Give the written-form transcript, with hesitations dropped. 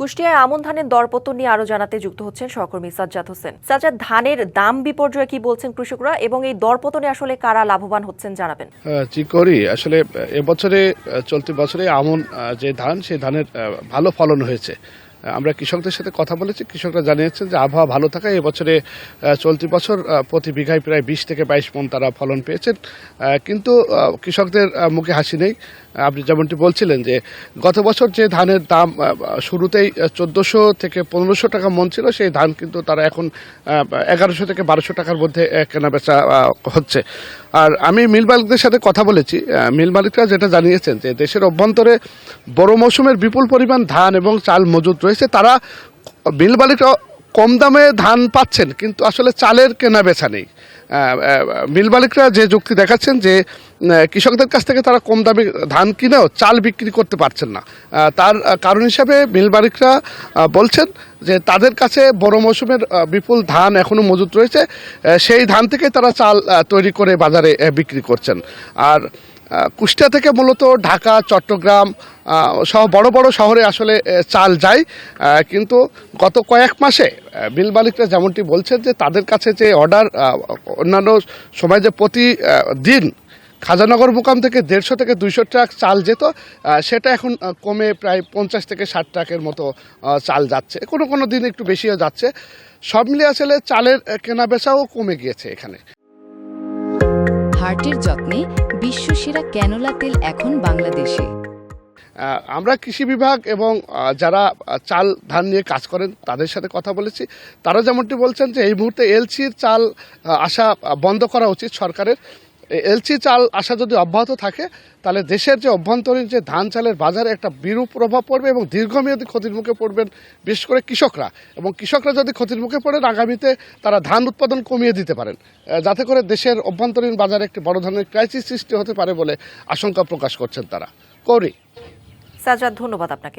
কুষ্টিয়ায় আমন ধানের দরপতন নিয়ে আরো জানাতে যুক্ত হচ্ছেন সহকর্মী সাজ্জাদ হোসেন। সাজ্জাদ, ধানের দাম বিপর্যয়ে কি বলছেন কৃষকরা এবং এই দরপতনে আসলে কারা লাভবান হচ্ছেন জানাবেন। জি করি আসলে এবছরে চলতি বছরে আমন যে ধান সেই ধানের ভালো ফলন হয়েছে। আমরা কৃষকদের সাথে কথা বলেছি, কৃষকরা জানিয়েছেন যে আবহাওয়া ভালো থাকায় এবছরে চলতি বছর প্রতি বিঘায় প্রায় 20 থেকে 22 মণ তারা ফলন পেয়েছেন। কিন্তু কৃষকদের মুখে হাসি নেই। আপনি যেমনটি বলছিলেন যে গত বছর যে ধানের দাম শুরুতেই 1400 থেকে 1500 টাকা মণ ছিল, সেই ধান কিন্তু তারা এখন 1100 থেকে 1200 টাকার মধ্যে কেনাবেচা হচ্ছে। আর আমি মিল মালিকদের সাথে কথা বলেছি, মিল মালিকরা যেটা জানিয়েছেন যে দেশের অভ্যন্তরে বড় মৌসুমের বিপুল পরিমাণ ধান এবং চাল মজুদ রয়েছে। তারা মিল মালিকরা কম দামে ধান পাচ্ছেন, কিন্তু আসলে চালের কেনা বেচা নেই। মিল মালিকরা যে যুক্তি দেখাচ্ছেন যে কৃষকদের কাছ থেকে তারা কম দামে ধান কিনেও চাল বিক্রি করতে পারছেন না। তার কারণ হিসাবে মিল মালিকরা বলছেন যে তাদের কাছে বড় মৌসুমের বিপুল ধান এখনও মজুদ রয়েছে, সেই ধান থেকে তারা চাল তৈরি করে বাজারে বিক্রি করছেন। আর কুষ্টিয়া থেকে মূলত ঢাকা, চট্টগ্রাম সহ বড় বড় শহরে আসলে চাল যায়, কিন্তু গত কয়েক মাসে মিল মালিকরা যেমনটি বলছেন যে তাদের কাছে যে অর্ডার অন্যান্য সময় যে প্রতি দিন খাজানগর মোকাম থেকে 150 থেকে 200 ট্রাক চাল যেত, সেটা এখন কমে প্রায় 50 থেকে 60 ট্রাকের মতো চাল যাচ্ছে, কোনো কোনো দিন একটু বেশিও যাচ্ছে। সব মিলিয়ে আসলে চালের কেনা বেচাও কমে গিয়েছে এখানে। হার্টের যত্নে বিশ্বসেরা ক্যানোলা তেল এখন বাংলাদেশে। আমরা কৃষি বিভাগ এবং যারা চাল ধান নিয়ে কাজ করেন তাদের সাথে কথা বলেছি। তারা যেমনটি বলছেন যে এই মুহূর্তে এলসির চাল আসা বন্ধ করা উচিত সরকারের। এলসি চাল আসা যদি অব্যাহত থাকে তাহলে দেশের যে অভ্যন্তরীণ যে ধান চালের বাজারে একটা বিরূপ প্রভাব পড়বে এবং দীর্ঘমেয়াদী ক্ষতির মুখে পড়বেন বিশেষ করে কৃষকরা। এবং কৃষকরা যদি ক্ষতির মুখে পড়েন, আগামীতে তারা ধান উৎপাদন কমিয়ে দিতে পারেন, যাতে করে দেশের অভ্যন্তরীণ বাজারে একটি বড় ধরনের ক্রাইসিস সৃষ্টি হতে পারে বলে আশঙ্কা প্রকাশ করছেন তারা। করি সাজ্জাদ, ধন্যবাদ আপনাকে।